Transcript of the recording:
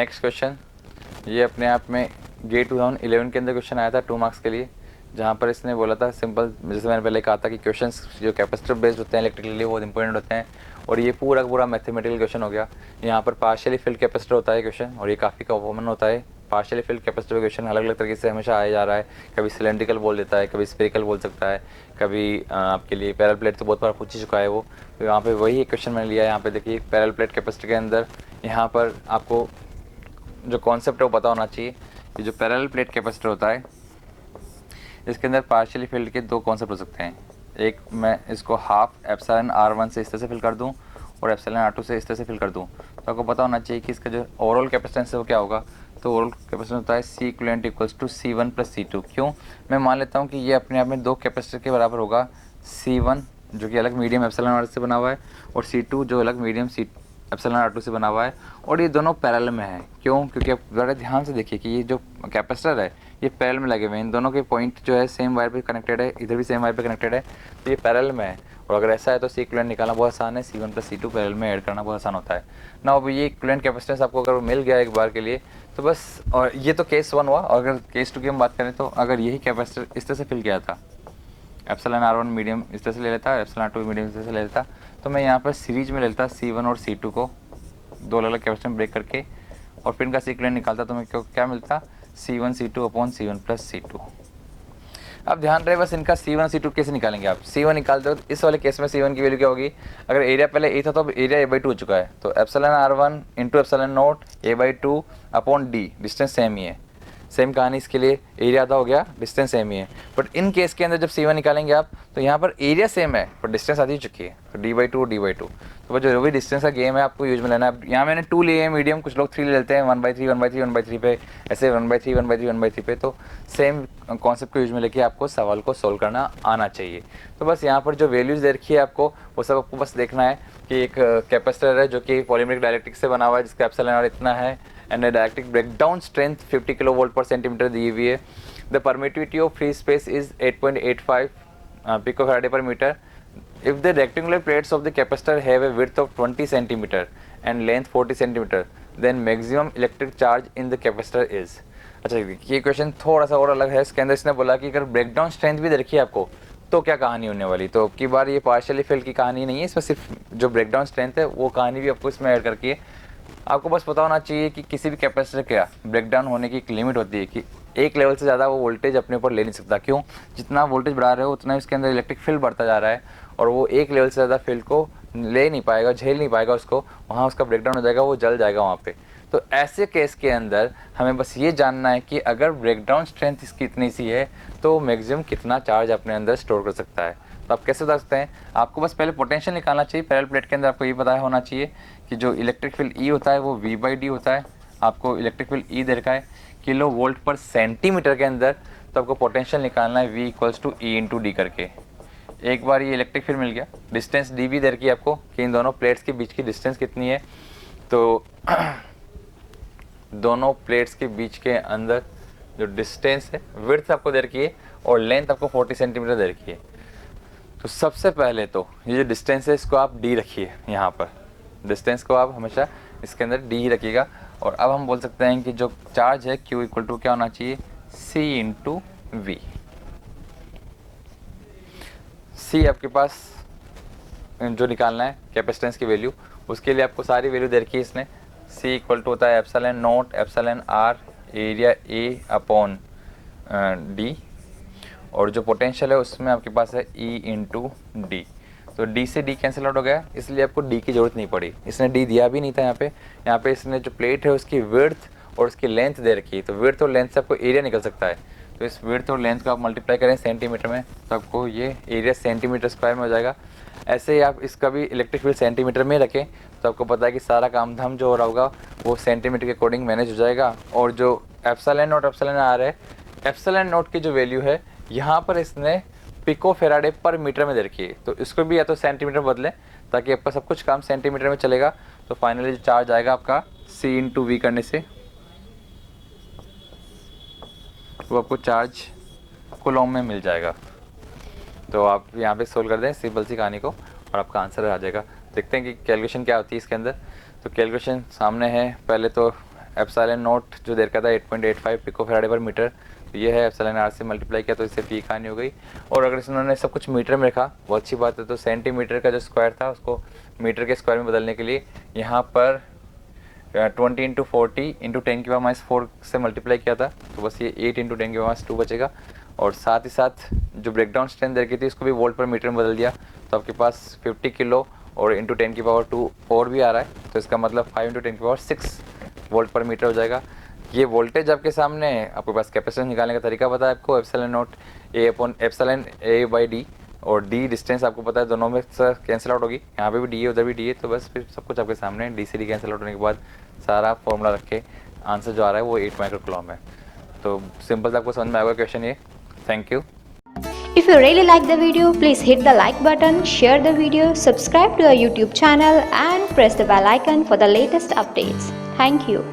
Next question, ये अपने आप में गेट 2011 के अंदर क्वेश्चन आया था 2 मार्क्स के लिए, जहाँ पर इसने बोला था सिंपल, जैसे मैंने पहले कहा था कि क्वेश्चंस जो कैपेसिटर बेस्ड होते हैं इलेक्ट्रिकली वो इंपॉर्टेंट होते हैं, और ये पूरा का पूरा मैथमेटिकल क्वेश्चन हो गया। यहाँ पर पार्शियली फिल्ड कैपेसिटर होता है क्वेश्चन, और ये काफ़ी कॉमन होता है। पार्शियली फिल्ड कैपेसिटर क्वेश्चन अलग अलग तरीके से हमेशा आया जा रहा है, कभी सिलेंड्रिकल बोल देता है, कभी स्फेरिकल बोल सकता है, कभी आपके लिए पैरेलल प्लेट तो बहुत बार पूछ ही चुका है वो। तो यहाँ पे वही एक क्वेश्चन मैंने लिया है। यहाँ पे देखिए पैरेलल प्लेट कैपेसिटर के अंदर यहाँ पर आपको जो कॉन्सेप्ट है वो पता होना चाहिए। ये जो पैरेलल प्लेट कैपेसिटर होता है इसके अंदर पार्शियली फिल्ड के 2 कॉन्सेप्ट हो सकते हैं। एक, मैं इसको हाफ एप्सिलॉन R1 से इस तरह से फिल कर दूं और एप्सिलॉन R2 से इस तरह से फिल कर दूं, तो आपको पता होना चाहिए कि इसका जो ओवरऑल कैपेसिटेंस है वो क्या होगा। तो ओवरऑल कैपेसिटेंस होता है C equivalent equals to C1 plus C2। क्यों, मैं मान लेता हूँ कि ये अपने आप में 2 कैपेसिटर के बराबर होगा, C1 जो कि अलग मीडियम एप्सिलॉन R से बना हुआ है और C2 जो अलग मीडियम एप्सिलॉन R2 से बना हुआ है, और ये दोनों पैरेलल में है। क्यों, क्योंकि आप ज़रा ध्यान से देखिए कि ये जो कैपेसिटर है ये पैरेलल में लगे हुए हैं, इन दोनों के पॉइंट जो है सेम वायर पे कनेक्टेड है, इधर भी सेम वायर पे कनेक्टेड है, तो ये पैरेलल में है। और अगर ऐसा है तो C इक्विवेलेंट निकालना बहुत आसान है, C1 प्लस C2 पैरेलल में ऐड करना बहुत आसान होता है ना। अब ये इक्विवेलेंट कैपेसिटेंस आपको अगर मिल गया एक बार के लिए तो बस, और ये तो केस 1 हुआ। और अगर केस 2 की हम बात करें तो अगर यही कैपेसिटर इस तरह से फिल किया था, एप्सिलॉन R1 मीडियम इस तरह से ले लेता, एप्सिलॉन R2 मीडियम इस तरह से ले लेता, तो मैं यहाँ पर सीरीज में ले लेता C1 और C2 को 2 अलग अलग कैपेसिटर में ब्रेक करके, और फिर इनका इक्विवेलेंट निकालता, तो मैं क्या मिलता, C1 C2 upon C1 plus C2। अब ध्यान रहे बस इनका C1 C2 कैसे निकालेंगे आप। C1 निकालते हो तो इस वाले केस में C1 की वैल्यू क्या होगी, अगर एरिया पहले A था तो अब एरिया A/2 हो चुका है, तो epsilon R1 into epsilon not A/2 upon D, distance same ही है। सेम कहानी इसके लिए, एरिया आधा हो गया, डिस्टेंस सेम ही है। बट इन केस के अंदर जब C1 निकालेंगे आप तो यहाँ पर एरिया सेम है पर डिस्टेंस आधी चुकी है, तो D/2 D/2। तो वो जो भी डिस्टेंस का गेम है आपको यूज में लेना है। यहाँ मैंने 2 लिए हैं मीडियम, कुछ लोग 3 ले लेते हैं, 1/3 1/3 1/3 पे, ऐसे 1/3 1/3 1/3 पे। तो सेम कॉन्सेप्ट को यूज में लेके आपको सवाल को सोल्व करना आना चाहिए। तो बस यहाँ पर जो वैल्यूज दे रखी है आपको वो सब आपको बस देखना है कि एक कैपेसिटर है जो कि पॉलीमेरिक डाइलेक्ट्रिक से बना हुआ है, जिसका एप्सिलॉन R इतना है, and dielectric breakdown strength 50 kilovolt पर सेंटीमीटर दी हुई है। The permittivity of free space is 8.85 पिकोफैराडे पर metre. If the rectangular plates of the capacitor have a width of 20 cm and length 40 cm, then maximum electric charge in the capacitor is। अच्छा, ये question थोड़ा सा और अलग है। इसके अंदर इसने बोला कि अगर ब्रेकडाउन स्ट्रेंथ भी देखिए आपको तो क्या कहानी होने वाली। तो अब की बार ये पार्शियली फिल्ड की कहानी नहीं है, इसमें सिर्फ जो ब्रेकडाउन स्ट्रेंथ है वो कहानी भी आपको इसमें ऐड करके है। आपको बस पता होना चाहिए कि किसी भी कैपेसिटर क्या ब्रेकडाउन होने की एक लिमिट होती है कि एक लेवल से ज़्यादा वो वोल्टेज अपने ऊपर ले नहीं सकता। क्यों, जितना वोल्टेज बढ़ा रहे हो उतना इसके अंदर इलेक्ट्रिक फील्ड बढ़ता जा रहा है, और वो एक लेवल से ज़्यादा फील्ड को ले नहीं पाएगा, झेल नहीं पाएगा उसको, वहाँ उसका ब्रेकडाउन हो जाएगा, वो जल जाएगा वहाँ पे। तो ऐसे केस के अंदर हमें बस ये जानना है कि अगर ब्रेकडाउन स्ट्रेंथ इसकी इतनी सी है तो मैक्सिमम कितना चार्ज अपने अंदर स्टोर कर सकता है। तो आप कैसे बता सकते हैं, आपको बस पहले पोटेंशियल निकालना चाहिए। पैरेलल प्लेट के अंदर आपको ये पता होना चाहिए कि जो इलेक्ट्रिक फील्ड E होता है वो V/D होता है। आपको इलेक्ट्रिक फील्ड E दे रखा है किलो वोल्ट पर सेंटीमीटर के अंदर, तो आपको पोटेंशियल निकालना है V equals to E into d करके। एक बार ये इलेक्ट्रिक फील्ड मिल गया, डिस्टेंस D भी दे रखी है आपको कि इन दोनों प्लेट्स के बीच की डिस्टेंस कितनी है। तो दोनों प्लेट्स के बीच के अंदर जो डिस्टेंस है, विड्थ आपको दे रखी है और लेंथ आपको 40 सेंटीमीटर दे रखी है। तो सबसे पहले तो ये जो डिस्टेंस है इसको आप D रखिए, यहाँ पर डिस्टेंस को आप हमेशा इसके अंदर D ही रखिएगा। और अब हम बोल सकते हैं कि जो चार्ज है Q इक्वल टू क्या होना चाहिए, C इंटू V। C आपके पास जो निकालना है कैपेसिटेंस की वैल्यू, उसके लिए आपको सारी वैल्यू दे रखी है इसने। C इक्वल टू होता है epsilon not epsilon R area A upon D, और जो पोटेंशियल है उसमें आपके पास है E इंटू डी। तो D से D कैंसिल आउट हो गया, इसलिए आपको D की ज़रूरत नहीं पड़ी। इसने D दिया भी नहीं था यहाँ पे इसने जो प्लेट है उसकी विड्थ और उसकी लेंथ दे रखी है। तो विड्थ और लेंथ से आपको एरिया निकल सकता है। तो इस विड्थ और लेंथ को आप मल्टीप्लाई करें सेंटीमीटर में तो आपको ये एरिया सेंटीमीटर स्क्वायर में हो जाएगा। ऐसे ही आप इसका भी इलेक्ट्रिक फील्ड सेंटीमीटर में रखें तो आपको पता है कि सारा काम धाम जो हो रहा होगा वो सेंटीमीटर के अकॉर्डिंग मैनेज हो जाएगा। और जो एप्सिलॉन नॉट एप्सिलॉन आर है, एप्सिलॉन नॉट की जो वैल्यू है यहाँ पर इसने पिको फेराडे पर मीटर में दे रखी है। तो इसको भी या तो सेंटीमीटर बदलें ताकि आपका सब कुछ काम सेंटीमीटर में चलेगा। तो फाइनली जो चार्ज आएगा आपका C इंटू वी करने से वो आपको चार्ज कूलॉम में मिल जाएगा। तो आप यहाँ पे सोल्व कर दें सिंपल सी कहानी को और आपका आंसर आ जाएगा। देखते हैं कि कैलकुलेशन क्या होती है इसके अंदर। तो कैलकुलेशन सामने है। पहले तो एप्सिलॉन नॉट जो दे रखा था 8.85 पिको फैराडे पर मीटर, तो ये है एप्सिलॉन आर से मल्टीप्लाई किया तो इससे पी कहानी हो गई। और अगर इन्होंने सब कुछ मीटर में रखा बहुत अच्छी बात है, तो सेंटीमीटर का जो स्क्वायर था उसको मीटर के स्क्वायर में बदलने के लिए यहाँ पर 20 इंटू 40 इंटू 10 की पावर -4 से मल्टीप्लाई किया था, तो बस ये 8 इंटू 10 की पावर -2 बचेगा। और साथ ही साथ जो ब्रेकडाउन स्ट्रेंथ दे रखी थी उसको भी वोल्ट पर मीटर में बदल दिया, तो आपके पास 50 किलो और इंटू 10 की पावर 2 और भी आ रहा है, तो इसका मतलब 5 इंटू 10 की पावर 6 वोल्ट पर मीटर हो जाएगा। ये वोल्टेज आपके सामने है, आपके पास कैपेसिटेंस निकालने का तरीका पता है आपको, epsilon not a upon epsilon A by D, और डी डिस्टेंस आपको पता है, दोनों में कैंसिल आउट होगी, यहाँ पे भी डी है उधर भी डी है, तो बस फिर सब कुछ आपके सामने डी से डी कैंसिल आउट होने के बाद सारा फॉर्मूला रख के आंसर जो आ रहा है वो 8 माइक्रो कूलम्ब है। तो सिंपल से आपको समझ में आएगा क्वेश्चन ये। Thank you. If you really like the video, please hit the like button, share the video, subscribe to our YouTube channel and press the bell icon for the latest updates. Thank you.